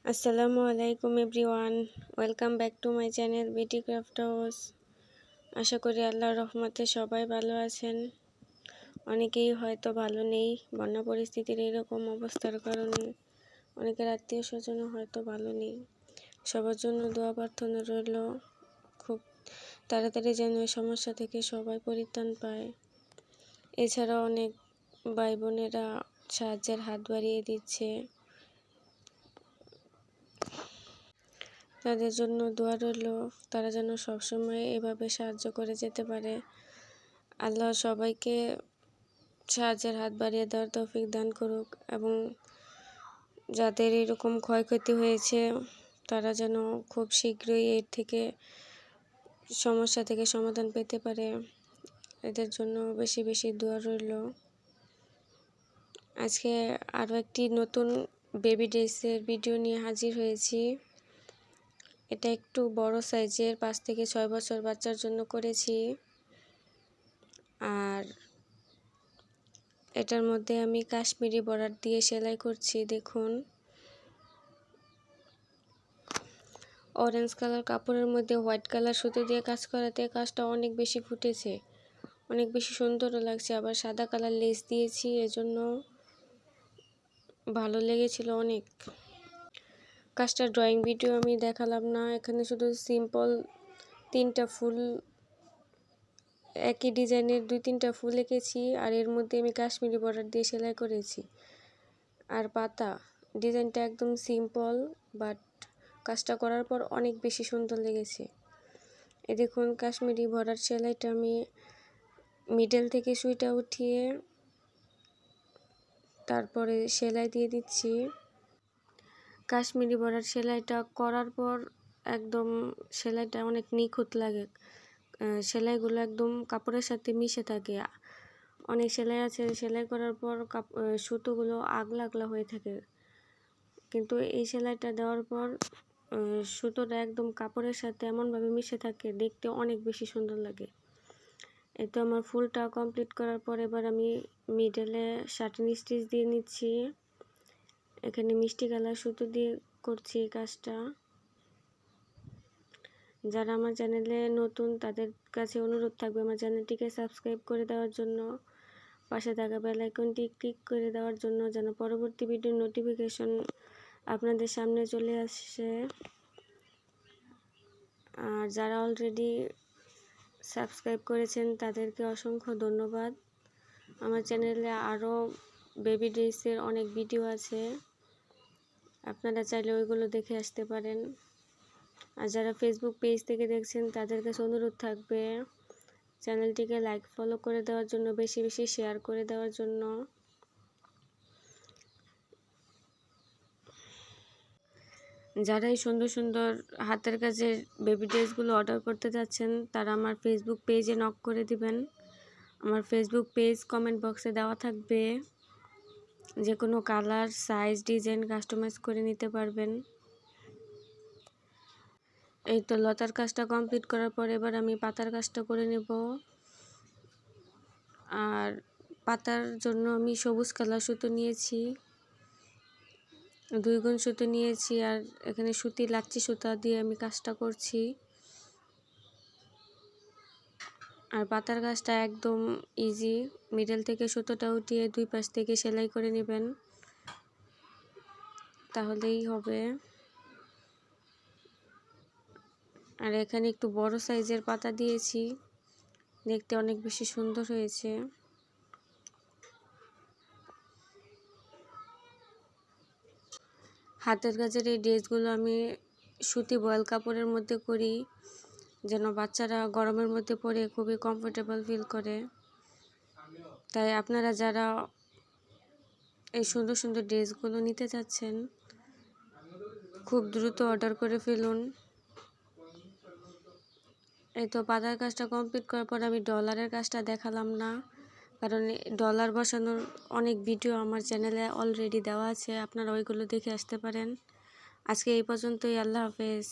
আসসালামু আলাইকুম everyone, welcome back to my channel বিটি ক্রাফট হাউস। আশা করি আল্লাহর রহমতে সবাই ভালো আছেন। অনেকেই হয়তো ভালো নেই, বন্যা পরিস্থিতির এরকম অবস্থার কারণে অনেকের আত্মীয় স্বজনও হয়তো ভালো নেই। সবার জন্য দোয়া প্রার্থনা রইল, খুব তাড়াতাড়ি যেন এই সমস্যা থেকে সবাই পরিত্রাণ পায়। এছাড়াও অনেক ভাই বোনেরা সাহায্যের হাত বাড়িয়ে দিচ্ছে, তাদের জন্য দোয়া রইল, তারা যেন সবসময় এভাবে সাহায্য করে যেতে পারে। আল্লাহ সবাইকে সাহায্যের হাত বাড়িয়ে দেওয়ার তৌফিক দান করুক, এবং যাদের এরকম ক্ষয়ক্ষতি হয়েছে তারা যেন খুব শীঘ্রই এর থেকে সমস্যা থেকে সমাধান পেতে পারে। এদের জন্য বেশি বেশি দোয়া রইল। আজকে আরও একটি নতুন বেবি ড্রেসের ভিডিও নিয়ে হাজির হয়েছি। এটা একটু বড় সাইজের, 5 থেকে 6 বছর বাচ্চার জন্য করেছি। আর এটার মধ্যে আমি কাশ্মীরি বর্ডার দিয়ে সেলাই করছি। দেখুন, অরেঞ্জ কালার কাপড়ের মধ্যে হোয়াইট কালার সুতো দিয়ে কাজ করাতে কাজটা অনেক বেশি ফুটেছে, অনেক বেশি সুন্দরও লাগছে। আবার সাদা কালার লেস দিয়েছি, এজন্য ভালো লেগেছিল অনেক। কাজটার ড্রয়িং ভিডিও আমি দেখালাম না, এখানে শুধু সিম্পল 3টা ফুল, একই ডিজাইনের 2-3টা ফুল এঁকেছি, আর এর মধ্যে আমি কাশ্মীরি বর্ডার দিয়ে সেলাই করেছি। আর পাতা ডিজাইনটা একদম সিম্পল, বাট কাজটা করার পর অনেক বেশি সুন্দর লেগেছে। এই দেখুন, কাশ্মীরি বর্ডার সেলাইটা আমি মিডল থেকে সুইটা উঠিয়ে তারপরে সেলাই দিয়ে দিচ্ছি। কাশ্মীরি বর্ডার সেলাইটা করার পর একদম সেলাইটা অনেক নিখুঁত লাগে, সেলাইগুলো একদম কাপড়ের সাথে মিশে থাকে। অনেক সেলাই আছে সেলাই করার পর সুতোগুলো আগলা আগলা হয়ে থাকে, কিন্তু এই সেলাইটা দেওয়ার পর সুতোটা একদম কাপড়ের সাথে এমনভাবে মিশে থাকে, দেখতে অনেক বেশি সুন্দর লাগে। এই তো আমার ফুলটা কমপ্লিট করার পর এবার আমি মিডলে শার্টিন স্টিচ দিয়ে নিচ্ছি। এখানে মিষ্টি কালার সুতো দিয়ে করছি কাজটা। যারা আমার চ্যানেলে নতুন তাদের কাছে অনুরোধ থাকবে আমার চ্যানেলটিকে সাবস্ক্রাইব করে দেওয়ার জন্য, পাশে থাকা বেল আইকনটি ক্লিক করে দেওয়ার জন্য, যেন পরবর্তী ভিডিওর নোটিফিকেশন আপনাদের সামনে চলে আসে। আর যারা অলরেডি সাবস্ক্রাইব করেছেন তাদেরকে অসংখ্য ধন্যবাদ। আমার চ্যানেলে আরও বেবি ড্রেসের অনেক ভিডিও আছে, আপনারা চাইলে ওইগুলো দেখে আসতে পারেন। আর যারা ফেসবুক পেজ থেকে দেখছেন তাদের কাছে অনুরোধ থাকবে চ্যানেলটিকে লাইক ফলো করে দেওয়ার জন্য, বেশি বেশি শেয়ার করে দেওয়ার জন্য। যারা এই সুন্দর সুন্দর হাতের কাজের বেবি ড্রেসগুলো অর্ডার করতে যাচ্ছেন তারা আমার ফেসবুক পেজে নক করে দিবেন। আমার ফেসবুক পেজ কমেন্ট বক্সে দেওয়া থাকবে, যে কোনো কালার, সাইজ, ডিজাইন কাস্টমাইজ করে নিতে পারবেন। এই তো লতার কাজটা কমপ্লিট করার পর এবার আমি পাতার কাজটা করে নেব। আর পাতার জন্য আমি সবুজ কালার সুতো নিয়েছি, 2 গুণ সুতো নিয়েছি, আর এখানে সুতি লাচ্ছি সুতা দিয়ে আমি কাজটা করছি। আর পাতার কাজটা একদম ইজি, মিডল থেকে সুতোটা উঠিয়ে 2 পাশ থেকে সেলাই করে নেবেন, তাহলেই হবে। আর এখানে একটু বড় সাইজের পাতা দিয়েছি, দেখতে অনেক বেশি সুন্দর হয়েছে। হাতের কাজের এই ড্রেসগুলো আমি সুতি বয়েল কাপড়ের মধ্যে করি, যেন বাচ্চারা গরমের মধ্যে পরে খুবই কমফোর্টেবল ফিল করে। তাই আপনারা যারা এই সুন্দর সুন্দর ড্রেসগুলো নিতে চাচ্ছেন খুব দ্রুত অর্ডার করে ফেলুন। এই তো পাতার কাজটা কমপ্লিট করার পর আমি ডলারের কাজটা দেখালাম না, কারণ ডলার বসানোর অনেক ভিডিও আমার চ্যানেলে অলরেডি দেওয়া আছে, আপনারা ওইগুলো দেখে আসতে পারেন। আজকে এই পর্যন্তই, আল্লাহ হাফেজ।